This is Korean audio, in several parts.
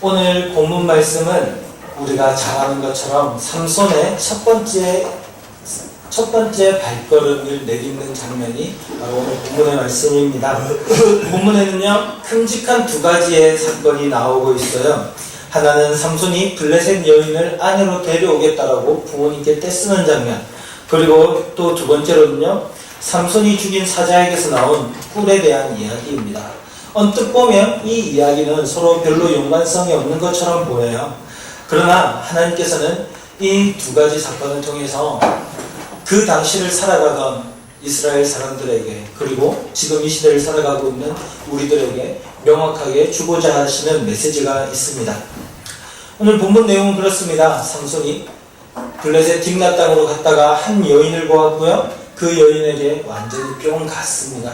오늘 본문 말씀은 우리가 잘 아는 것처럼 삼손의 첫 번째 발걸음을 내딛는 장면이 바로 오늘 본문의 말씀입니다. 본문에는요, 큼직한 두 가지의 사건이 나오고 있어요. 하나는 삼손이 블레셋 여인을 아내로 데려오겠다라고 부모님께 떼쓰는 장면, 그리고 또 두 번째로는요, 삼손이 죽인 사자에게서 나온 꿀에 대한 이야기입니다. 언뜻 보면 이 이야기는 서로 별로 연관성이 없는 것처럼 보여요. 그러나 하나님께서는 이 두 가지 사건을 통해서 그 당시를 살아가던 이스라엘 사람들에게, 그리고 지금 이 시대를 살아가고 있는 우리들에게 명확하게 주고자 하시는 메시지가 있습니다. 오늘 본문 내용은 그렇습니다. 삼손이 블레셋 딥나 땅으로 갔다가 한 여인을 보았고요, 그 여인에게 완전히 뿅 갔습니다.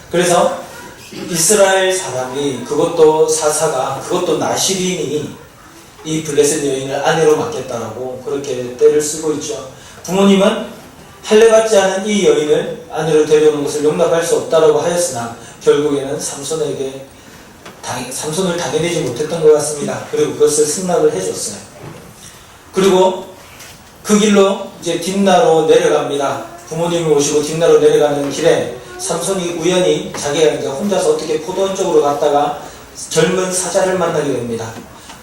그래서 이스라엘 사람이, 그것도 사사가, 그것도 나시린이 이 블레셋 여인을 아내로 맡겠다라고 그렇게 때를 쓰고 있죠. 부모님은 할례받지 않은 이 여인을 아내로 데려오는 것을 용납할 수 없다라고 하였으나 결국에는 삼손을 당해내지 못했던 것 같습니다. 그리고 그것을 승낙을 해줬어요. 그리고 그 길로 이제 딥나로 내려갑니다. 부모님이 오시고 딥나로 내려가는 길에 삼손이 우연히 자기가 이제 혼자서 어떻게 포도원 쪽으로 갔다가 젊은 사자를 만나게 됩니다.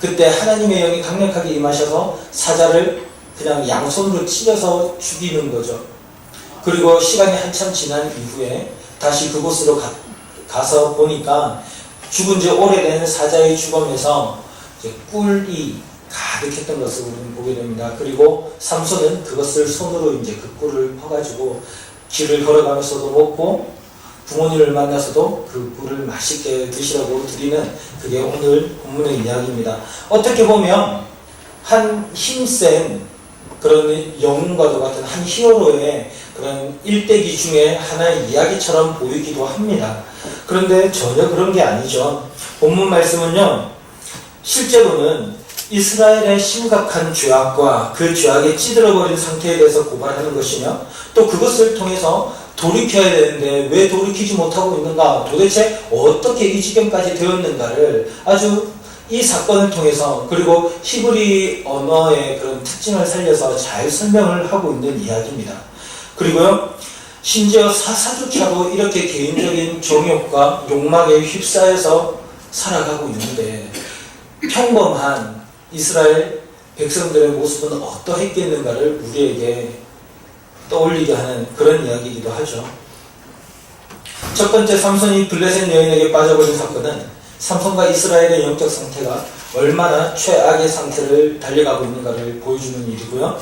그때 하나님의 영이 강력하게 임하셔서 사자를 그냥 양손으로 찢어서 죽이는 거죠. 그리고 시간이 한참 지난 이후에 다시 그곳으로 가서 보니까 죽은 지 오래된 사자의 주검에서 이제 꿀이 가득했던 것을 우리는 보게 됩니다. 그리고 삼손은 그것을 손으로 이제 그 꿀을 퍼가지고 길을 걸어가면서도 먹고 부모님을 만나서도 그 꿀을 맛있게 드시라고 드리는, 그게 오늘 본문의 이야기입니다. 어떻게 보면 한 힘센 그런 영웅과도 같은 한 히어로의 그런 일대기 중에 하나의 이야기처럼 보이기도 합니다. 그런데 전혀 그런 게 아니죠. 본문 말씀은요, 실제로는 이스라엘의 심각한 죄악과 그 죄악에 찌들어버린 상태에 대해서 고발하는 것이며, 또 그것을 통해서 돌이켜야 되는데 왜 돌이키지 못하고 있는가, 도대체 어떻게 이 지경까지 되었는가를 아주 이 사건을 통해서, 그리고 히브리 언어의 그런 특징을 살려서 잘 설명을 하고 있는 이야기입니다. 그리고요, 심지어 사사조차도 이렇게 개인적인 정욕과 욕망에 휩싸여서 살아가고 있는데 평범한 이스라엘 백성들의 모습은 어떠했겠는가를 우리에게 떠올리게 하는 그런 이야기이기도 하죠. 첫 번째, 삼손이 블레셋 여인에게 빠져버린 사건은 삼손과 이스라엘의 영적 상태가 얼마나 최악의 상태를 달려가고 있는가를 보여주는 일이고요.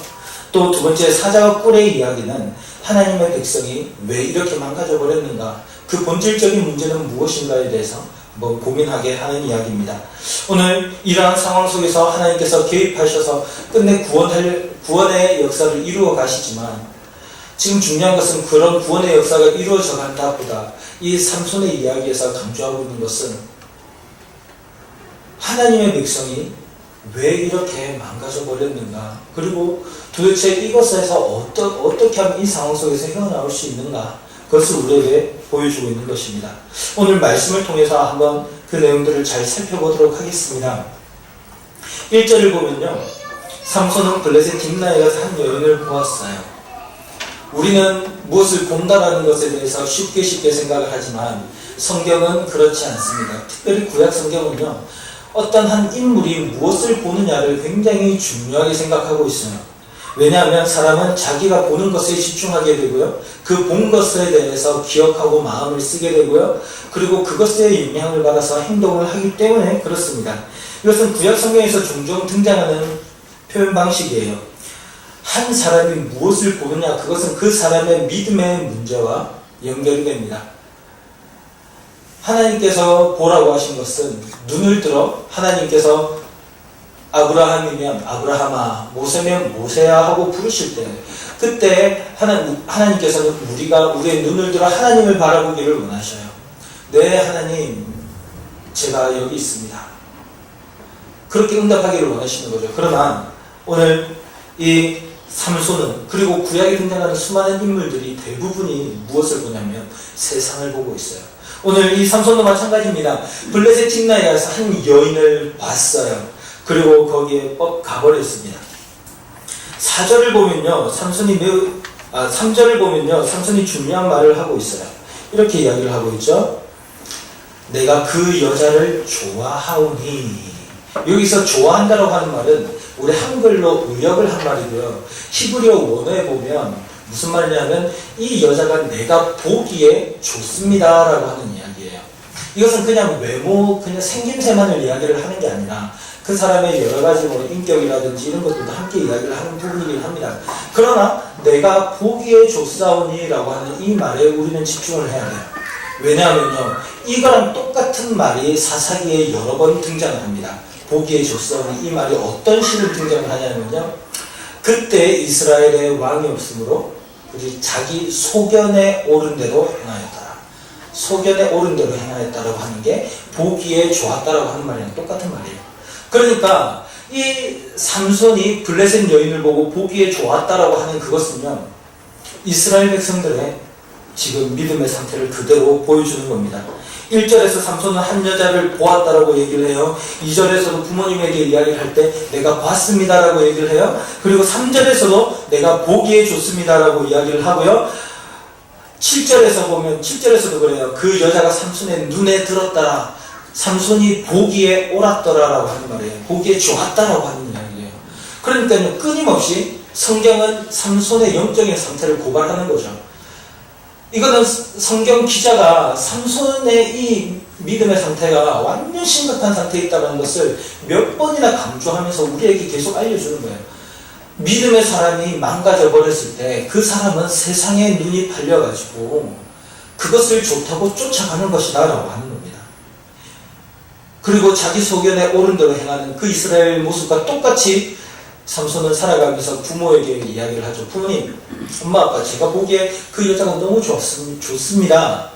또 두 번째, 사자와 꿀의 이야기는 하나님의 백성이 왜 이렇게 망가져 버렸는가, 그 본질적인 문제는 무엇인가에 대해서 한번 고민하게 하는 이야기입니다. 오늘 이러한 상황 속에서 하나님께서 개입하셔서 끝내 구원의 역사를 이루어 가시지만, 지금 중요한 것은 그런 구원의 역사가 이루어져 간다보다 이 삼손의 이야기에서 강조하고 있는 것은 하나님의 백성이 왜 이렇게 망가져 버렸는가, 그리고 도대체 이것에서 어떻게 하면 이 상황 속에서 헤어나올 수 있는가, 그것을 우리에게 보여주고 있는 것입니다. 오늘 말씀을 통해서 한번 그 내용들을 잘 살펴보도록 하겠습니다. 1절을 보면요, 삼손은 블레셋 딥나에 가서 한 여인을 보았어요. 우리는 무엇을 본다라는 것에 대해서 쉽게 생각을 하지만 성경은 그렇지 않습니다. 특별히 구약 성경은요, 어떤 한 인물이 무엇을 보느냐를 굉장히 중요하게 생각하고 있어요. 왜냐하면 사람은 자기가 보는 것에 집중하게 되고요, 그 본 것에 대해서 기억하고 마음을 쓰게 되고요, 그리고 그것에 영향을 받아서 행동을 하기 때문에 그렇습니다. 이것은 구약 성경에서 종종 등장하는 표현 방식이에요. 한 사람이 무엇을 보느냐, 그것은 그 사람의 믿음의 문제와 연결이 됩니다. 하나님께서 보라고 하신 것은 눈을 들어 하나님께서 아브라함이면 아브라함아, 모세면 모세야 하고 부르실 때, 그때 하나님께서는 우리의 눈을 들어 하나님을 바라보기를 원하셔요. 네, 하나님, 제가 여기 있습니다. 그렇게 응답하기를 원하시는 거죠. 그러나 오늘 이 삼손은, 그리고 구약에 등장하는 수많은 인물들이 대부분이 무엇을 보냐면 세상을 보고 있어요. 오늘 이 삼손도 마찬가지입니다. 블레셋 timna에 가서 한 여인을 봤어요. 그리고 거기에 가버렸습니다. 4절을 보면요, 3절을 보면요, 삼손이 중요한 말을 하고 있어요. 이렇게 이야기를 하고 있죠. 내가 그 여자를 좋아하오니. 여기서 좋아한다라고 하는 말은 우리 한글로 의역을 한 말이고요. 히브리어 원어에 보면 무슨 말이냐면 이 여자가 내가 보기에 좋습니다 라고 하는 이야기예요. 이것은 그냥 외모, 그냥 생김새만을 이야기를 하는 게 아니라 그 사람의 여러 가지 뭐 인격이라든지 이런 것들도 함께 이야기를 하는 부분이긴 합니다. 그러나 내가 보기에 좋사오니 라고 하는 이 말에 우리는 집중을 해야 돼요. 왜냐하면요, 이거랑 똑같은 말이 사사기에 여러 번 등장을 합니다. 보기에 좋사오니, 이 말이 어떤 식으로 등장을 하냐면요, 그때 이스라엘의 왕이 없으므로 자기 소견에 오른 대로 행하였다. 소견에 오른 대로 행하였다라고 하는 게 보기에 좋았다라고 하는 말이랑 똑같은 말이에요. 그러니까 이 삼손이 블레셋 여인을 보고 보기에 좋았다라고 하는 그것은요, 이스라엘 백성들의 지금 믿음의 상태를 그대로 보여주는 겁니다. 1절에서 삼손은 한 여자를 보았다라고 얘기를 해요. 2절에서도 부모님에게 이야기를 할 때 내가 봤습니다라고 얘기를 해요. 그리고 3절에서도 내가 보기에 좋습니다라고 이야기를 하고요. 7절에서 보면 7절에서도 그래요. 그 여자가 삼손의 눈에 들었더라. 삼손이 보기에 옳았더라라고 하는 말이에요. 보기에 좋았다라고 하는 이야기예요. 그러니까요, 끊임없이 성경은 삼손의 영적인 상태를 고발하는 거죠. 이거는 성경 기자가 삼손의 이 믿음의 상태가 완전 심각한 상태에 있다는 것을 몇 번이나 강조하면서 우리에게 계속 알려주는 거예요. 믿음의 사람이 망가져 버렸을 때 그 사람은 세상에 눈이 팔려가지고 그것을 좋다고 쫓아가는 것이다 라고 하는 겁니다. 그리고 자기 소견에 옳은 대로 행하는 그 이스라엘 모습과 똑같이 삼손은 살아가면서 부모에게 이야기를 하죠. 부모님, 엄마, 아빠, 제가 보기에 그 여자가 너무 좋습니다.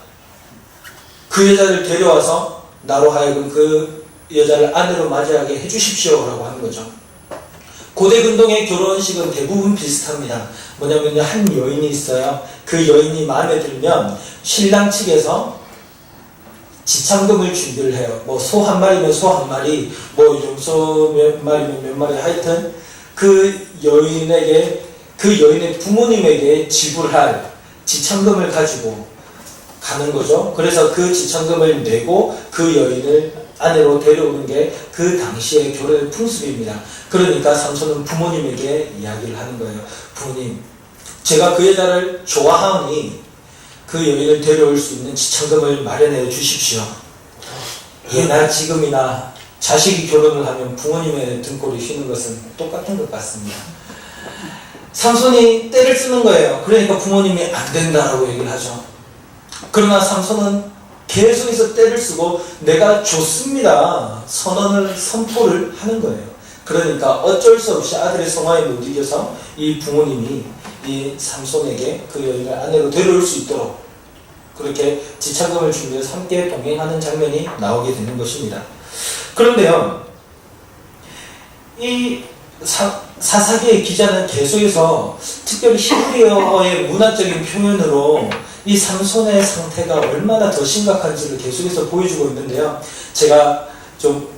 그 여자를 데려와서 나로 하여금 그 여자를 아내로 맞이하게 해주십시오 라고 하는 거죠. 고대 근동의 결혼식은 대부분 비슷합니다. 뭐냐면요, 한 여인이 있어요. 그 여인이 마음에 들면 신랑 측에서 지참금을 준비를 해요. 뭐 소 한 마리면 소 한 마리, 뭐 염소 몇 마리면 몇 마리, 하여튼 그 여인의 부모님에게 지불할 지참금을 가지고 가는 거죠. 그래서 그 지참금을 내고 그 여인을 아내로 데려오는 게 그 당시의 결혼의 풍습입니다. 그러니까 삼손은 부모님에게 이야기를 하는 거예요. 부모님, 제가 그 여자를 좋아하니 그 여인을 데려올 수 있는 지참금을 마련해 주십시오. 예나 지금이나 자식이 결혼을 하면 부모님의 등골이 휘는 것은 똑같은 것 같습니다. 삼손이 때를 쓰는 거예요. 그러니까 부모님이 안 된다라고 얘기를 하죠. 그러나 삼손은 계속해서 때를 쓰고 내가 좋습니다 선포를 하는 거예요. 그러니까 어쩔 수 없이 아들의 성화에 못 이겨서 이 부모님이 이 삼손에게 그 여인을 아내로 데려올 수 있도록 그렇게 지참금을 준비해서 함께 동행하는 장면이 나오게 되는 것입니다. 그런데요, 이 사사기의 기자는 계속해서 특별히 히브리어의 문화적인 표현으로 이 삼손의 상태가 얼마나 더 심각한지를 계속해서 보여주고 있는데요. 제가 좀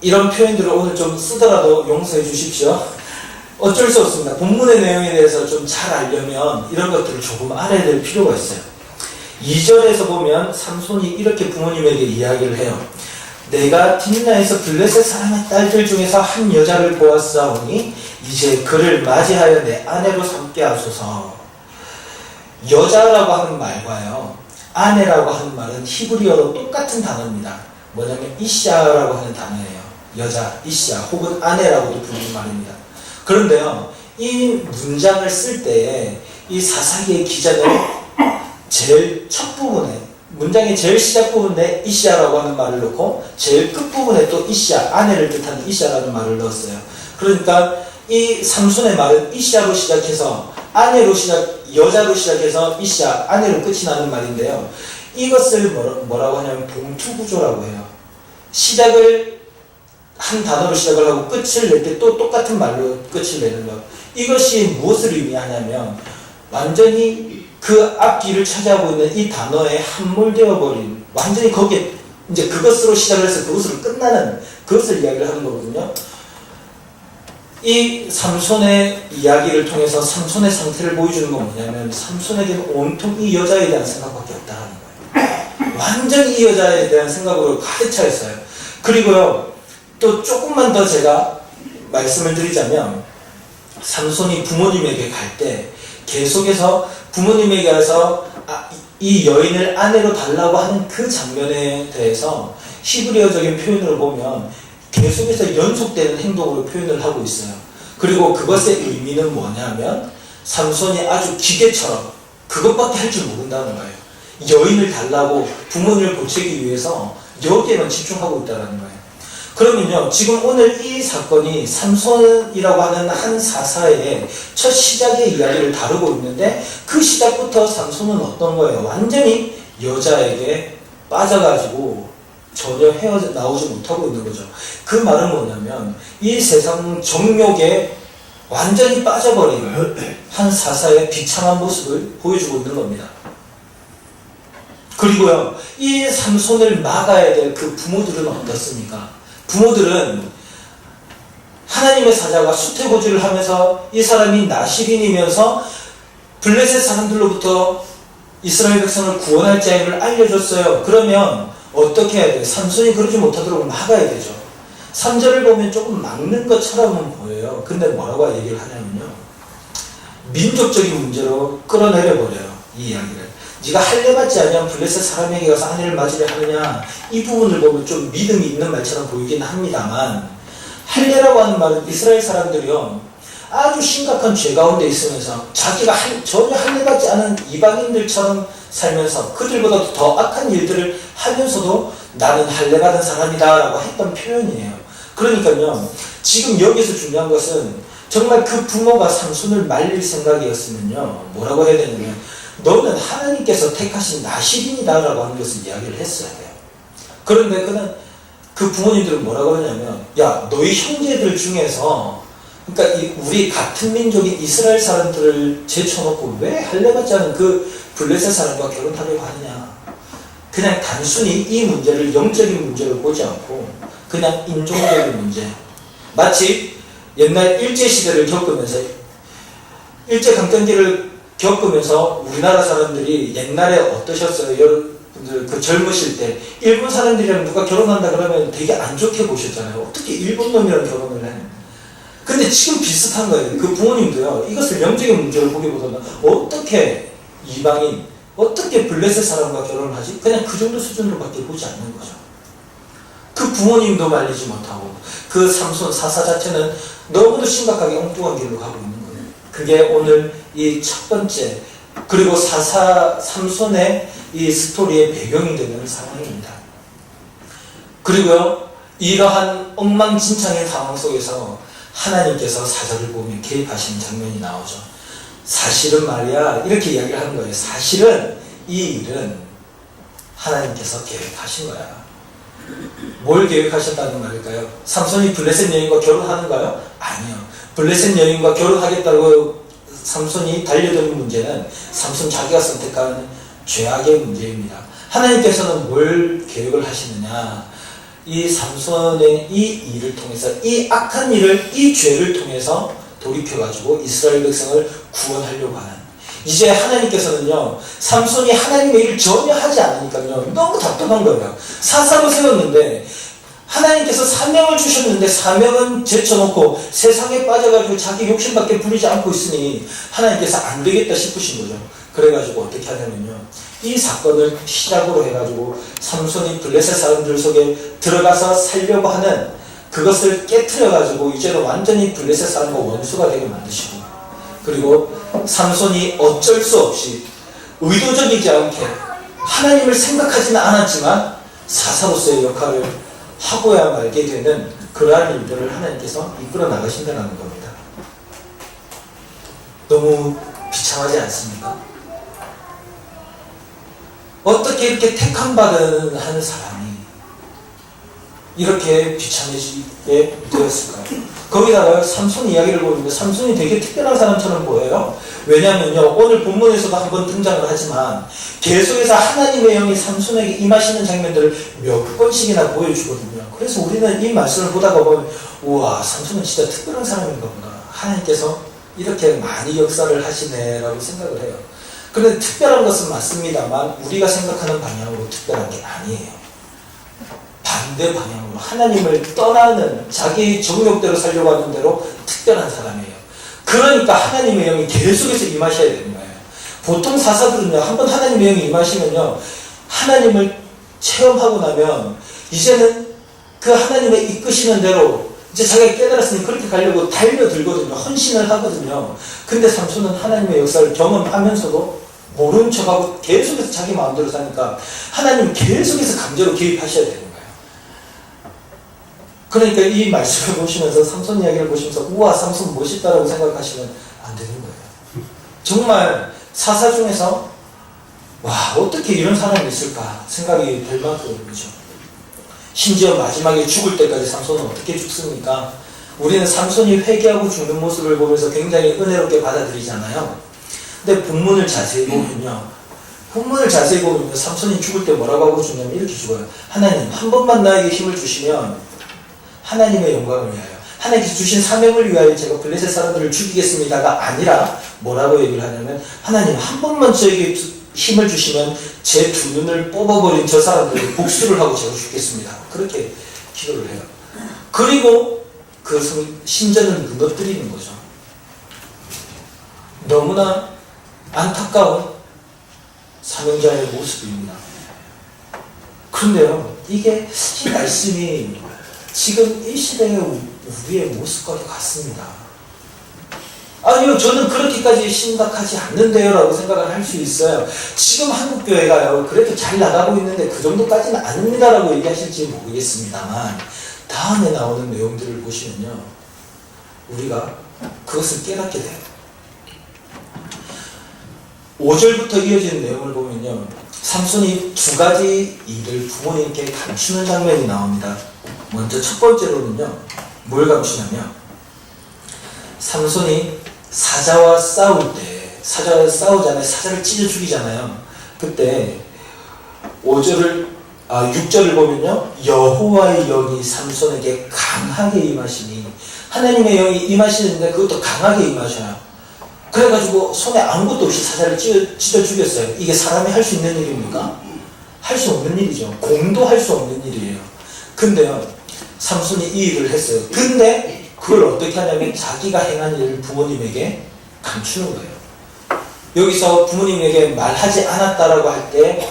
이런 표현들을 오늘 좀 쓰더라도 용서해 주십시오. 어쩔 수 없습니다. 본문의 내용에 대해서 좀 잘 알려면 이런 것들을 조금 알아야 될 필요가 있어요. 2절에서 보면 삼손이 이렇게 부모님에게 이야기를 해요. 내가 딥나에서 블레셋 사람의 딸들 중에서 한 여자를 보았사오니 이제 그를 맞이하여 내 아내로 삼게 하소서. 여자라고 하는 말과요, 아내라고 하는 말은 히브리어로 똑같은 단어입니다. 뭐냐면 이샤라고 하는 단어예요. 여자, 이샤 혹은 아내라고도 부르는 말입니다. 그런데요, 이 문장을 쓸 때에 이 사사기의 기자는 제일 첫 부분에, 문장의 제일 시작 부분에 이샤라고 하는 말을 넣고 제일 끝부분에 또 이샤, 아내를 뜻하는 이샤라는 말을 넣었어요. 그러니까 이 삼손의 말은 이샤로 시작해서 여자로 시작해서 이샤, 아내로 끝이 나는 말인데요. 이것을 뭐라고 하냐면 봉투구조라고 해요. 시작을 한 단어로 시작을 하고 끝을 낼 때 또 똑같은 말로 끝을 내는 것. 이것이 무엇을 의미하냐면 완전히 그 앞뒤를 차지하고 있는 이 단어에 함몰되어 버린, 완전히 거기에 이제 그것으로 시작을 해서 그것으로 끝나는 그것을 이야기를 하는 거거든요. 이 삼손의 이야기를 통해서 삼손의 상태를 보여주는 건 뭐냐면, 삼손에게는 온통 이 여자에 대한 생각밖에 없다는 거예요. 완전히 이 여자에 대한 생각으로 가득 차 있어요. 그리고요, 또 조금만 더 제가 말씀을 드리자면, 삼손이 부모님에게 갈 때 계속해서 부모님에게 가서 이 여인을 아내로 달라고 하는 그 장면에 대해서 히브리어적인 표현으로 보면 계속해서 연속되는 행동으로 표현을 하고 있어요. 그리고 그것의 의미는 뭐냐면, 삼손이 아주 기계처럼 그것밖에 할 줄 모른다는 거예요. 여인을 달라고 부모님을 고치기 위해서 여기에만 집중하고 있다는 거예요. 그러면요, 지금 오늘 이 사건이 삼손이라고 하는 한 사사의 첫 시작의 이야기를 다루고 있는데, 그 시작부터 삼손은 어떤 거예요? 완전히 여자에게 빠져가지고 전혀 헤어나오지 못하고 있는 거죠. 그 말은 뭐냐면, 이 세상 정욕에 완전히 빠져버린 한 사사의 비참한 모습을 보여주고 있는 겁니다. 그리고요, 이 삼손을 막아야 될 그 부모들은 어떻습니까? 부모들은 하나님의 사자가 수태고지를 하면서 이 사람이 나시린이면서 블레셋 사람들로부터 이스라엘 백성을 구원할 자임을 알려줬어요. 그러면 어떻게 해야 돼요? 삼손이 그러지 못하도록 막아야 되죠. 3절을 보면 조금 막는 것처럼은 보여요. 근데 뭐라고 얘기를 하냐면요, 민족적인 문제로 끌어내려버려요, 이 이야기를. 네가 할례 받지 않으면 블레셋 사람에게 가서 아내를 맞으려 하느냐, 이 부분을 보면 좀 믿음이 있는 말처럼 보이긴 합니다만, 할례라고 하는 말은 이스라엘 사람들이요, 아주 심각한 죄 가운데 있으면서 자기가 전혀 할례 받지 않은 이방인들처럼 살면서 그들보다 더 악한 일들을 하면서도 나는 할례 받은 사람이다 라고 했던 표현이에요. 그러니까요, 지금 여기서 중요한 것은 정말 그 부모가 삼손을 말릴 생각이었으면요, 뭐라고 해야 되냐면, 너는 하나님께서 택하신 나시린이다 라고 하는 것을 이야기를 했어야 돼요. 그런데 그 부모님들은 뭐라고 하냐면, 야, 너희 형제들 중에서, 그러니까 우리 같은 민족인 이스라엘 사람들을 제쳐놓고 왜 할례 받지 않은 그 블레셋 사람과 결혼하려고 하느냐. 그냥 단순히 이 문제를 영적인 문제로 보지 않고 그냥 인종적인 문제, 마치 옛날 일제시대를 겪으면서, 일제강점기를 겪으면서 우리나라 사람들이 옛날에 어떠셨어요? 여러분들 그 젊으실 때 일본 사람들이랑 누가 결혼한다 그러면 되게 안 좋게 보셨잖아요. 어떻게 일본 놈이랑 결혼을 해? 근데 지금 비슷한 거예요. 그 부모님도요, 이것을 영적인 문제로 보기보다는 어떻게 이방인, 어떻게 블레셋 사람과 결혼을 하지? 그냥 그 정도 수준으로밖에 보지 않는 거죠. 그 부모님도 말리지 못하고 그 삼손 사사 자체는 너무도 심각하게 엉뚱한 길로 가고 있는 거예요. 그게 오늘 이 첫 번째, 그리고 삼손의 이 스토리의 배경이 되는 상황입니다. 그리고요, 이러한 엉망진창의 상황 속에서 하나님께서 사절을 보면 개입하시는 장면이 나오죠. 사실은 말이야, 이렇게 이야기를 하는 거예요. 사실은 이 일은 하나님께서 계획하신 거야. 뭘 계획하셨다는 말일까요? 삼손이 블레셋 여인과 결혼하는가요? 아니요. 블레셋 여인과 결혼하겠다고 삼손이 달려드는 문제는 삼손 자기가 선택한 죄악의 문제입니다. 하나님께서는 뭘 계획을 하시느냐, 이 삼손의 이 일을 통해서, 이 악한 일을, 이 죄를 통해서 돌이켜가지고 이스라엘 백성을 구원하려고 하는, 이제 하나님께서는요, 삼손이 하나님의 일을 전혀 하지 않으니까요, 너무 답답한 거예요. 사사로 세웠는데, 하나님께서 사명을 주셨는데 사명은 제쳐놓고 세상에 빠져가지고 자기 욕심밖에 부리지 않고 있으니 하나님께서 안 되겠다 싶으신 거죠. 그래가지고 어떻게 하냐면요, 이 사건을 시작으로 해가지고 삼손이 블레셋 사람들 속에 들어가서 살려고 하는 그것을 깨트려가지고 이제는 완전히 블레셋 사람과 원수가 되게 만드시고, 그리고 삼손이 어쩔 수 없이 의도적이지 않게 하나님을 생각하지는 않았지만 사사로서의 역할을 하고야 말게 되는 그러한 일들을 하나님께서 이끌어 나가신다는 겁니다. 너무 비참하지 않습니까? 어떻게 이렇게 택함받은 한 사람이 이렇게 비참해지게 되었을까요? 거기다가 삼손 이야기를 보는데 삼손이 되게 특별한 사람처럼 보여요. 왜냐면요, 오늘 본문에서도 한번 등장을 하지만 계속해서 하나님의 영이 삼손에게 임하시는 장면들을 몇 번씩이나 보여주거든요. 그래서 우리는 이 말씀을 보다가 보면 우와, 삼손은 진짜 특별한 사람인가 보다. 하나님께서 이렇게 많이 역사를 하시네 라고 생각을 해요. 그런데 특별한 것은 맞습니다만 우리가 생각하는 방향으로 특별한 게 아니에요. 반대 방향으로 하나님을 떠나는 자기 정욕대로 살려고 하는 대로 특별한 사람이에요. 그러니까 하나님의 영이 계속해서 임하셔야 되는 거예요. 보통 사사들은요, 한번 하나님의 영이 임하시면요, 하나님을 체험하고 나면 이제는 그 하나님의 이끄시는 대로 이제 자기가 깨달았으니 그렇게 가려고 달려들거든요. 헌신을 하거든요. 근데 삼손은 하나님의 역사를 경험하면서도 모른 척하고 계속해서 자기 마음대로 사니까 하나님 계속해서 강제로 개입하셔야 되는 거예요. 그러니까 이 말씀을 보시면서 삼손 이야기를 보시면서 우와, 삼손 멋있다라고 생각하시면 안 되는 거예요. 정말 사사 중에서 와, 어떻게 이런 사람이 있을까 생각이 될 만큼이죠. 심지어 마지막에 죽을 때까지 삼손은 어떻게 죽습니까? 우리는 삼손이 회개하고 죽는 모습을 보면서 굉장히 은혜롭게 받아들이잖아요. 근데 본문을 자세히 보면요, 삼손이 죽을 때 뭐라고 하고 죽냐면 이렇게 죽어요. 하나님, 한 번만 나에게 힘을 주시면 하나님의 영광을 위하여, 하나님께서 주신 사명을 위하여 제가 블레셋 사람들을 죽이겠습니다가 아니라 뭐라고 얘기를 하냐면 하나님, 한 번만 저에게 힘을 주시면 제 두 눈을 뽑아버린 저 사람들을 복수를 하고 제가 죽겠습니다. 그렇게 기도를 해요. 그리고 그 신전을 무너뜨리는 거죠. 너무나 안타까운 사명자의 모습입니다. 그런데요, 이게 이 말씀이 지금 이 시대의 우리의 모습과도 같습니다. 아니요, 저는 그렇게까지 심각하지 않는데요 라고 생각을 할 수 있어요. 지금 한국교회가요, 그래도 잘 나가고 있는데 그 정도까지는 아닙니다 라고 얘기하실지 모르겠습니다만 다음에 나오는 내용들을 보시면요, 우리가 그것을 깨닫게 돼요. 5절부터 이어지는 내용을 보면요, 삼손이 두 가지 일을 부모님께 감추는 장면이 나옵니다. 먼저 첫 번째로는요, 뭘 감추냐면 삼손이 사자와 싸울 때, 사자와 싸우잖아요. 사자를 찢어 죽이잖아요. 그때 6절을 보면요, 여호와의 영이 삼손에게 강하게 임하시니, 하나님의 영이 임하시는데 그것도 강하게 임하셔요. 그래가지고 손에 아무것도 없이 사자를 찢어 죽였어요. 이게 사람이 할 수 있는 일입니까? 할 수 없는 일이죠. 공도 할 수 없는 일이에요. 근데요, 삼손이 이 일을 했어요. 근데 그걸 어떻게 하냐면 자기가 행한 일을 부모님에게 감추는 거예요. 여기서 부모님에게 말하지 않았다라고 할 때,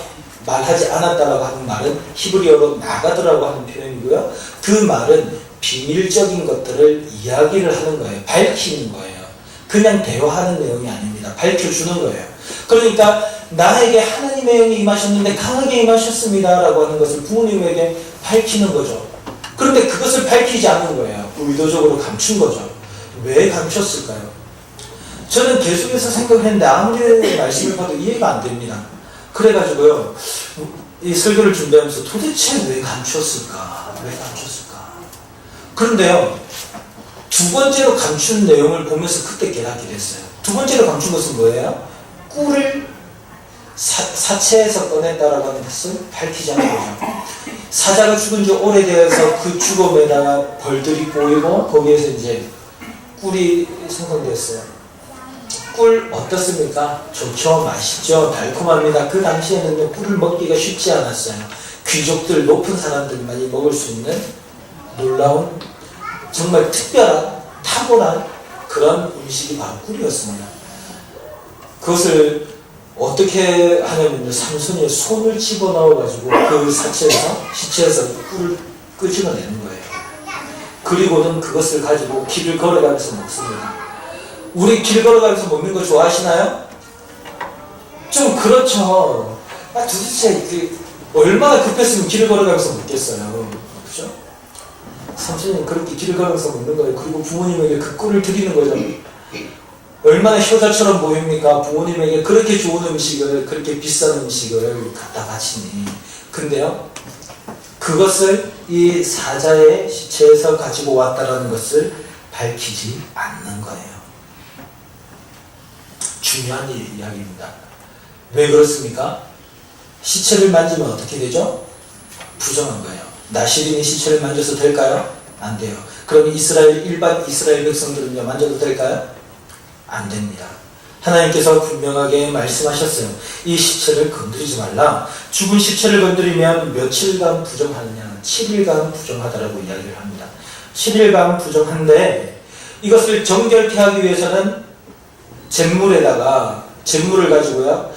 말하지 않았다라고 하는 말은 히브리어로 나가드라고 하는 표현이고요. 그 말은 비밀적인 것들을 이야기를 하는 거예요. 밝히는 거예요. 그냥 대화하는 내용이 아닙니다. 밝혀주는 거예요. 그러니까 나에게 하나님의 영이 임하셨는데 강하게 임하셨습니다 라고 하는 것을 부모님에게 밝히는 거죠. 그런데 그것을 밝히지 않는 거예요. 의도적으로 감춘 거죠. 왜 감췄을까요? 저는 계속해서 생각을 했는데 아무리 말씀을 봐도 이해가 안 됩니다. 그래가지고요, 이 설교를 준비하면서 도대체 왜 감췄을까? 왜 감췄을까? 그런데요, 두 번째로 감춘 내용을 보면서 그때 깨닫게 됐어요. 두 번째로 감춘 것은 뭐예요? 꿀을 사체에서 꺼냈다라고 하는 것을 밝히지 않는 거죠. 사자가 죽은 지 오래되어서 그 죽음에다가 벌들이 보이고 거기에서 이제 꿀이 생성되었어요. 꿀 어떻습니까? 좋죠, 맛있죠, 달콤합니다. 그 당시에는 꿀을 먹기가 쉽지 않았어요. 귀족들, 높은 사람들만이 먹을 수 있는 놀라운, 정말 특별한, 탁월한 그런 음식이 바로 꿀이었습니다. 그것을 어떻게 하냐면 삼손이 손을 집어넣어가지고 그 시체에서 꿀을 끄집어내는 거예요. 그리고는 그것을 가지고 길을 걸어가면서 먹습니다. 우리 길 걸어가면서 먹는 거 좋아하시나요? 좀 그렇죠. 도대체 얼마나 급했으면 길을 걸어가면서 먹겠어요. 그죠? 삼촌이 그렇게 길을 걸어가면서 먹는 거예요. 그리고 부모님에게 그 꿀을 드리는 거죠. 얼마나 효자처럼 보입니까? 부모님에게 그렇게 좋은 음식을, 그렇게 비싼 음식을 갖다 바치니. 근데요, 그것을 이 사자의 시체에서 가지고 왔다라는 것을 밝히지 않는 거예요. 중요한 이야기입니다. 왜 그렇습니까? 시체를 만지면 어떻게 되죠? 부정한 거예요. 나시린이 시체를 만져서 될까요? 안 돼요. 그럼 일반 이스라엘 백성들은요, 만져도 될까요? 안 됩니다. 하나님께서 분명하게 말씀하셨어요. 이 시체를 건드리지 말라. 죽은 시체를 건드리면 며칠간 부정하느냐? 7일간 부정하다라고 이야기를 합니다. 7일간 부정한데 이것을 정결케 하기 위해서는 잿물을 가지고요,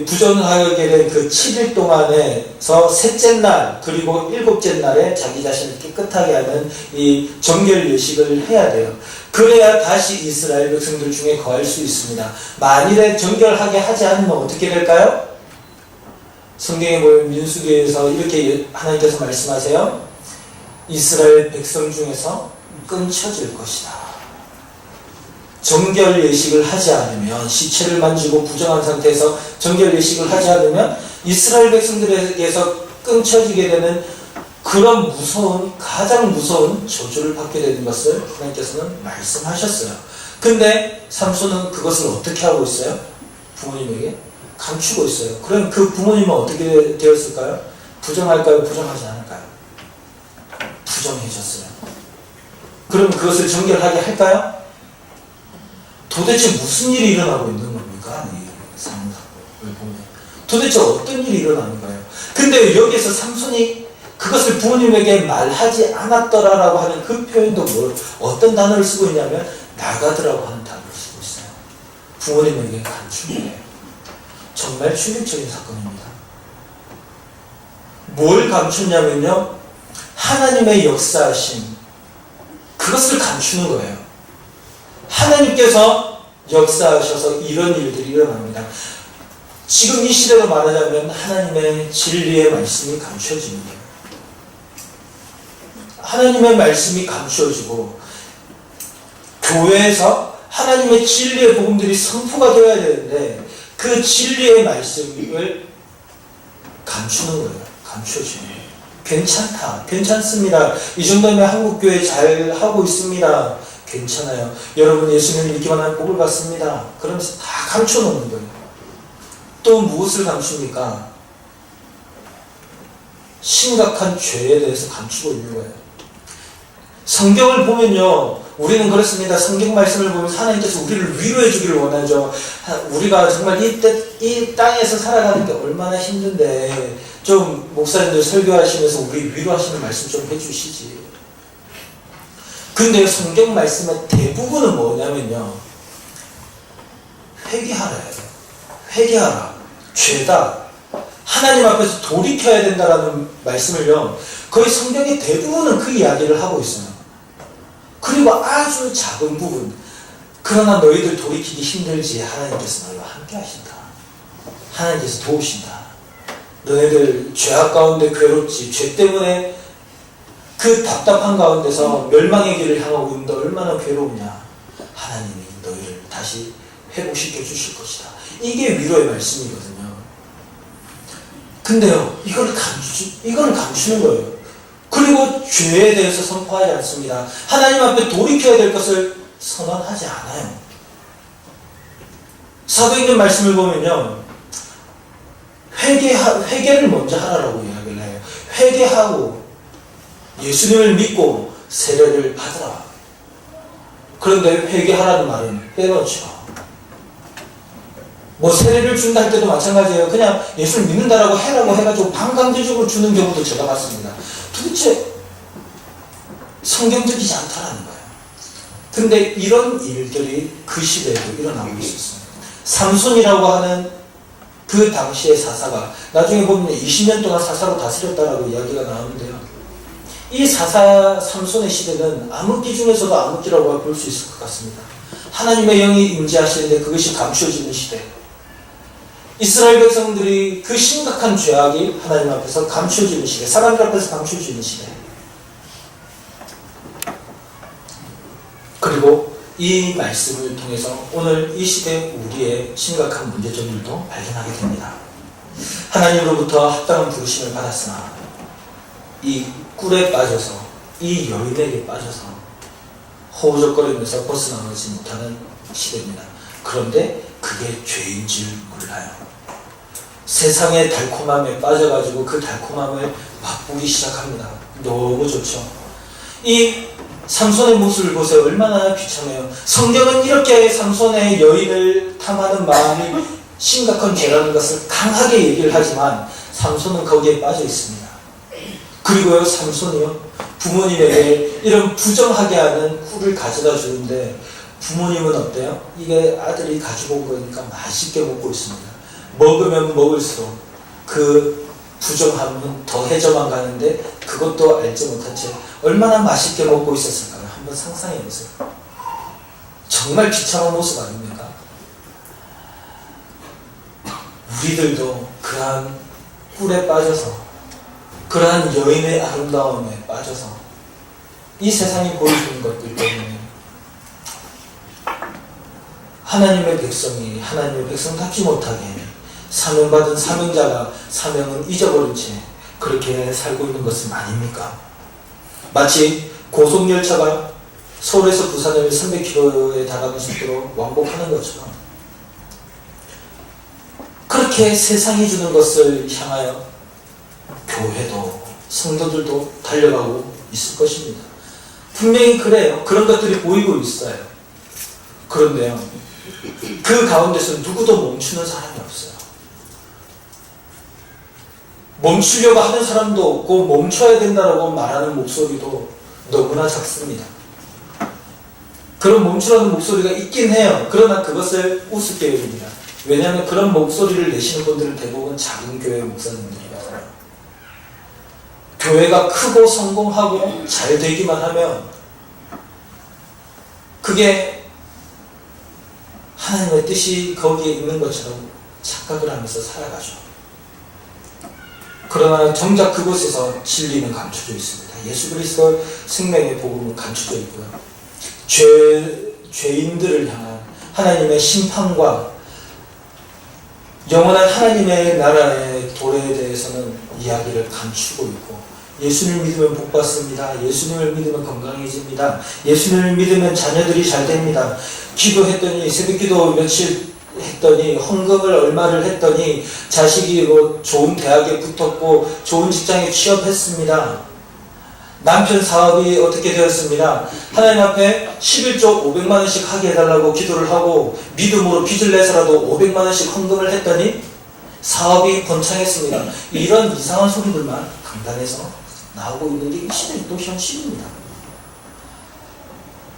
부정하게 된 그 7일 동안에서 셋째 날 그리고 일곱째 날에 자기 자신을 깨끗하게 하는 이 정결 예식을 해야 돼요. 그래야 다시 이스라엘 백성들 중에 거할 수 있습니다. 만일에 정결하게 하지 않으면 어떻게 될까요? 성경에 보면 민수기에서 이렇게 하나님께서 말씀하세요. 이스라엘 백성 중에서 끊쳐질 것이다. 정결 예식을 하지 않으면, 시체를 만지고 부정한 상태에서 정결 예식을 하지 않으면 이스라엘 백성들에게서 끊쳐지게 되는 그런 가장 무서운 저주를 받게 되는 것을 하나님께서는 말씀하셨어요. 근데 삼손은 그것을 어떻게 하고 있어요? 부모님에게 감추고 있어요. 그럼 그 부모님은 어떻게 되었을까요? 부정할까요? 부정하지 않을까요? 부정해졌어요. 그럼 그것을 정결하게 할까요? 도대체 무슨 일이 일어나고 있는 겁니까? 이 사건을 보면 도대체 어떤 일이 일어나는 거예요? 근데 여기에서 삼손이 그것을 부모님에게 말하지 않았더라라고 하는 그 표현도 어떤 단어를 쓰고 있냐면 나가더라고 하는 단어를 쓰고 있어요. 부모님에게 감춘 거예요. 정말 충격적인 사건입니다. 뭘 감췄냐면요, 하나님의 역사하심, 그것을 감추는 거예요. 하나님께서 역사하셔서 이런 일들이 일어납니다. 지금 이 시대로 말하자면 하나님의 진리의 말씀이 감춰지는 거예요. 하나님의 말씀이 감춰지고 교회에서 하나님의 진리의 복음들이 선포가 되어야 되는데 그 진리의 말씀을 감추는 거예요. 감춰지는 거예요. 괜찮다. 괜찮습니다. 이 정도면 한국교회 잘 하고 있습니다. 괜찮아요. 여러분 예수님을 믿기만 하면 복을 받습니다. 그러면서 다 감춰놓는 거예요. 또 무엇을 감춥니까? 심각한 죄에 대해서 감추고 있는 거예요. 성경을 보면요, 우리는 그렇습니다. 성경 말씀을 보면 하나님께서 우리를 위로해 주기를 원하죠. 우리가 정말 이 땅에서 살아가는 게 얼마나 힘든데 좀 목사님들 설교하시면서 우리 위로하시는 말씀 좀 해주시지. 근데 성경 말씀의 대부분은 뭐냐면요, 회개하라 해요. 회개하라. 죄다. 하나님 앞에서 돌이켜야 된다라는 말씀을요, 거의 성경의 대부분은 그 이야기를 하고 있어요. 그리고 아주 작은 부분, 그러나 너희들 돌이키기 힘들지 하나님께서 너희와 함께 하신다. 하나님께서 도우신다. 너희들 죄악 가운데 괴롭지, 죄 때문에 그 답답한 가운데서 멸망의 길을 향하고 있는데 얼마나 괴로우냐. 하나님이 너희를 다시 회복시켜 주실 것이다. 이게 위로의 말씀이거든요. 근데요, 이걸 감추는 거예요. 그리고 죄에 대해서 선포하지 않습니다. 하나님 앞에 돌이켜야 될 것을 선언하지 않아요. 사도행전 말씀을 보면요, 회개를 먼저 하라고 이야기를 해요. 회개하고 예수님을 믿고 세례를 받으라. 그런데 회개하라는 말은 빼놓죠. 뭐 세례를 준다 할 때도 마찬가지예요. 그냥 예수를 믿는다라고 해라고 해가지고 반강제적으로 주는 경우도 제가 봤습니다. 도대체 성경적이지 않다라는 거예요. 근데 이런 일들이 그 시대에도 일어나고 있었어요. 삼손이라고 하는 그 당시의 사사가 나중에 보면 20년 동안 사사로 다스렸다라고 이야기가 나오는데요, 이 삼손의 시대는 암흑기 중에서도 암흑기라고 볼 수 있을 것 같습니다. 하나님의 영이 임재하시는데 그것이 감추어지는 시대. 이스라엘 백성들이 그 심각한 죄악이 하나님 앞에서 감추어지는 시대, 사람들 앞에서 감추어지는 시대. 그리고 이 말씀을 통해서 오늘 이 시대 우리의 심각한 문제점들도 발견하게 됩니다. 하나님으로부터 합당한 부르심을 받았으나 이 꿀에 빠져서, 이 여인에게 빠져서 허우적거리면서 벗어나지 못하는 시대입니다. 그런데 그게 죄인 줄 몰라요. 세상의 달콤함에 빠져가지고 그 달콤함을 맛보기 시작합니다. 너무 좋죠. 이 삼손의 모습을 보세요. 얼마나 비참해요. 성경은 이렇게 삼손의 여인을 탐하는 마음이 심각한 죄라는 것을 강하게 얘기를 하지만 삼손은 거기에 빠져 있습니다. 그리고요, 삼손이요, 부모님에게 이런 부정하게 하는 꿀을 가져다 주는데 부모님은 어때요? 이게 아들이 가지고 온 거니까 맛있게 먹고 있습니다. 먹으면 먹을수록 그 부정함은 더해져만 가는데 그것도 알지 못한 채 얼마나 맛있게 먹고 있었을까요? 한번 상상해 보세요. 정말 비참한 모습 아닙니까? 우리들도 그러한 꿀에 빠져서, 그러한 여인의 아름다움에 빠져서 이 세상이 보여주는 것들 때문에 하나님의 백성이 하나님의 백성답지 못하게 사명받은 사명자가 사명은 잊어버린 채 그렇게 살고 있는 것은 아닙니까? 마치 고속열차가 서울에서 부산을 300km에 달하는 속도로 왕복하는 것처럼 그렇게 세상이 주는 것을 향하여 교회도 성도들도 달려가고 있을 것입니다. 분명히 그래요. 그런 것들이 보이고 있어요. 그런데요, 그 가운데서 누구도 멈추는 사람이 없어요. 멈추려고 하는 사람도 없고 멈춰야 된다라고 말하는 목소리도 너무나 작습니다. 그런 멈추라는 목소리가 있긴 해요. 그러나 그것을 우습게 여깁니다. 왜냐하면 그런 목소리를 내시는 분들은 대부분 작은 교회 목사님들이거든요. 교회가 크고 성공하고 잘 되기만 하면 그게 하나님의 뜻이 거기에 있는 것처럼 착각을 하면서 살아가죠. 그러나 정작 그곳에서 진리는 감춰져 있습니다. 예수 그리스도 생명의 복음은 감춰져 있고요. 죄인들을 향한 하나님의 심판과 영원한 하나님의 나라의 도래에 대해서는 이야기를 감추고 있고, 예수님을 믿으면 복 받습니다. 예수님을 믿으면 건강해집니다. 예수님을 믿으면 자녀들이 잘 됩니다. 기도했더니, 새벽기도 며칠 했더니, 헌금을 얼마를 했더니 자식이 뭐 좋은 대학에 붙었고 좋은 직장에 취업했습니다. 남편 사업이 어떻게 되었습니다. 하나님 앞에 11조 500만 원씩 하게 해달라고 기도를 하고 믿음으로 빚을 내서라도 500만 원씩 헌금을 했더니 사업이 번창했습니다. 이런 이상한 소리들만 강단에서 나오고 있는 게 이 시대의 또 현실입니다.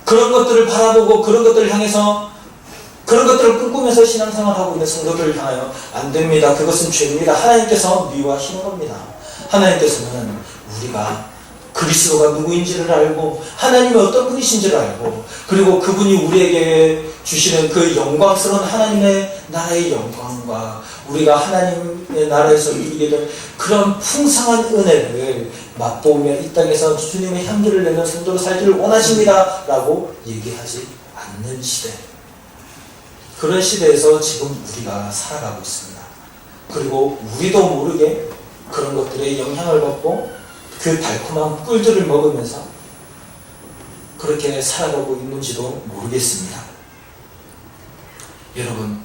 그런 것들을 바라보고 그런 것들을 향해서 그런 것들을 꿈꾸면서 신앙생활하고 있는 성도들을 향하여 안 됩니다. 그것은 죄입니다. 하나님께서 미워하시는 겁니다. 하나님께서는 우리가 그리스도가 누구인지를 알고 하나님이 어떤 분이신지를 알고 그리고 그분이 우리에게 주시는 그 영광스러운 하나님의 나라의 영광과 우리가 하나님의 나라에서 누리게 될 그런 풍성한 은혜를 맛보며 이 땅에서 주님의 향기를 내는 성도로 살기를 원하십니다 라고 얘기하지 않는 시대, 그런 시대에서 지금 우리가 살아가고 있습니다. 그리고 우리도 모르게 그런 것들에 영향을 받고 그 달콤한 꿀들을 먹으면서 그렇게 살아가고 있는지도 모르겠습니다. 여러분,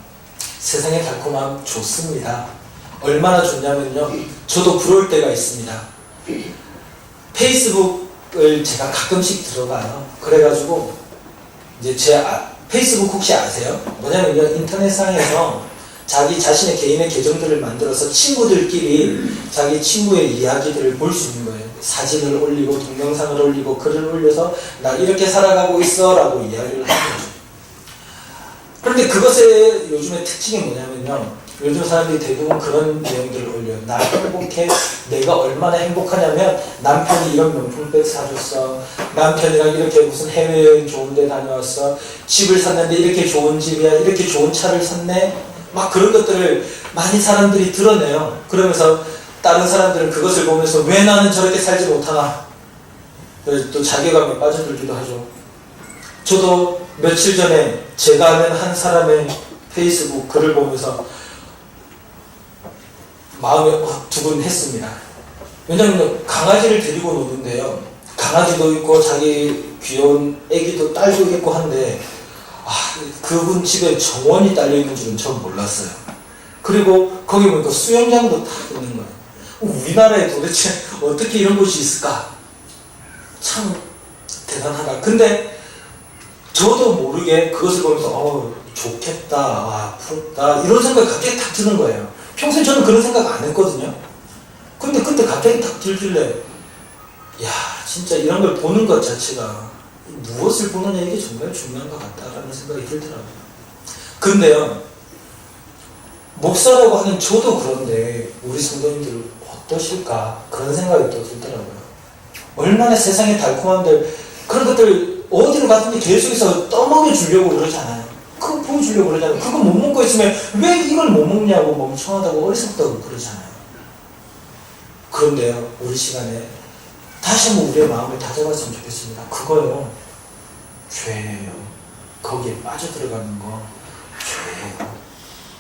세상의 달콤함 좋습니다. 얼마나 좋냐면요, 저도 부러울 때가 있습니다. 페이스북을 제가 가끔씩 들어가요. 그래가지고 이제 페이스북 혹시 아세요? 뭐냐면요, 인터넷상에서 자기 자신의 개인의 계정들을 만들어서 친구들끼리 자기 친구의 이야기들을 볼 수 있는 거예요. 사진을 올리고 동영상을 올리고 글을 올려서 나 이렇게 살아가고 있어 라고 이야기를 하는 거죠. 그런데 그것의 요즘의 특징이 뭐냐면요, 요즘 사람들이 대부분 그런 내용들을 올려요. 나 행복해. 내가 얼마나 행복하냐면 남편이 이런 명품백 사줬어. 남편이랑 이렇게 무슨 해외여행 좋은 데 다녀왔어. 집을 샀는데 이렇게 좋은 집이야. 이렇게 좋은 차를 샀네. 막 그런 것들을 많이 사람들이 드러내요. 그러면서 다른 사람들은 그것을 보면서 왜 나는 저렇게 살지 못하나, 또 자괴감에 빠져들기도 하죠. 저도 며칠 전에 제가 아는 한 사람의 페이스북 글을 보면서 마음이 두근했습니다. 왜냐하면 강아지를 데리고 노는데요, 강아지도 있고 자기 귀여운 애기도 딸도 있고 한데 그분 집에 정원이 딸려 있는 줄은 전 몰랐어요. 그리고 거기 보니까 수영장도 다 있는 거예요. 우리나라에 도대체 어떻게 이런 곳이 있을까? 참 대단하다. 근데 저도 모르게 그것을 보면서 좋겠다, 부럽다 이런 생각이 갑자기 딱 드는 거예요. 평소에 저는 그런 생각 안 했거든요. 근데 그때 갑자기 딱 들길래 야 진짜 이런 걸 보는 것 자체가 무엇을 보느냐 이게 정말 중요한 것 같다라는 생각이 들더라고요. 근데요 목사라고 하는 저도 그런데 우리 성도님들 어떠실까 그런 생각이 또 들더라고요. 얼마나 세상의 달콤함들 그런 것들 어디를 가든지 계속해서 떠먹여 주려고 그러잖아요. 그거 보여주려고 그러잖아요. 그거 못 먹고 있으면 왜 이걸 못 먹냐고 멍청하다고 어리석다고 그러잖아요. 그런데요 우리 시간에 다시 한번 우리의 마음을 다잡았으면 좋겠습니다. 그거요 죄예요. 거기에 빠져들어가는 거 죄예요.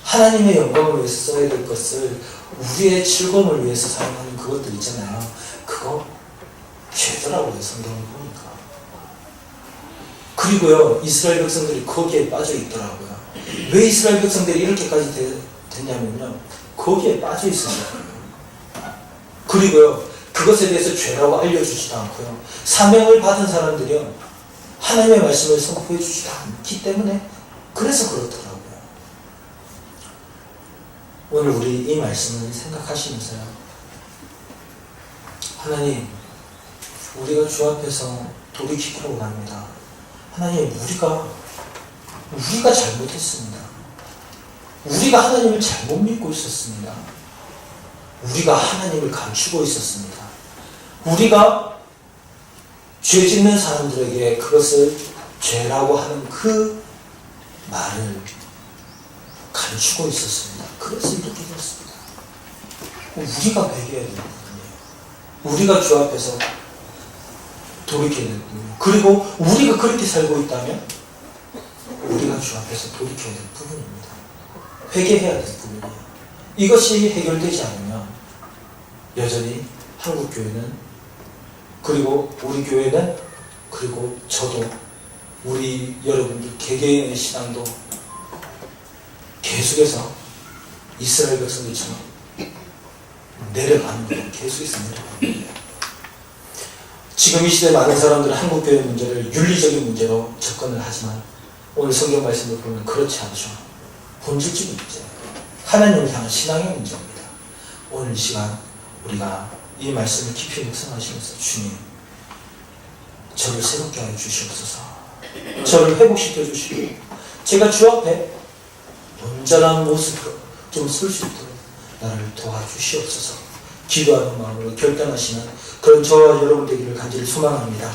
하나님의 영광을 위해서 써야 될 것을 우리의 즐거움을 위해서 사용하는 그것들 있잖아요. 그거 죄더라고요. 성경을 보니까. 그리고요 이스라엘 백성들이 거기에 빠져 있더라고요. 왜 이스라엘 백성들이 이렇게까지 됐냐면요 거기에 빠져 있었어요. 그리고요 그것에 대해서 죄라고 알려주지도 않고요 사명을 받은 사람들이요 하나님의 말씀을 선포해 주지도 않기 때문에 그래서 그렇더라고요. 오늘 우리 이 말씀을 생각하시면서요 하나님 우리가 주 앞에서 돌이키기로 합니다. 하나님 우리가 잘못했습니다. 우리가 하나님을 잘못 믿고 있었습니다. 우리가 하나님을 감추고 있었습니다. 우리가 죄 짓는 사람들에게 그것을 죄라고 하는 그 말을 감추고 있었습니다. 그래서 이렇게 됐습니다. 우리가 회개해야 되는 거예요. 우리가 주 앞에서 돌이켜야 되는 거예요. 그리고 우리가 그렇게 살고 있다면 우리가 주 앞에서 돌이켜야 될 부분입니다. 회개해야 될 부분이에요. 이것이 해결되지 않으면 여전히 한국교회는 그리고 우리 교회는 그리고 저도 우리 여러분들 개개인의 신앙도 계속해서 이스라엘 백성들처럼 내려가는 거예요. 계속해서 내려가는 거예요. 지금 이 시대 많은 사람들은 한국교회 문제를 윤리적인 문제로 접근을 하지만 오늘 성경 말씀을 보면 그렇지 않죠. 본질적인 문제예요. 하나님을 향한 신앙의 문제입니다. 오늘 이 시간 우리가 이 말씀을 깊이 묵상하시면서 주님 저를 새롭게 하여 주시옵소서. 저를 회복시켜 주시고 제가 주 앞에 온전한 모습으로 좀 설 수 있도록 나를 도와주시옵소서. 기도하는 마음으로 결단하시는 그런 저와 여러분 되기를 간절히 소망합니다.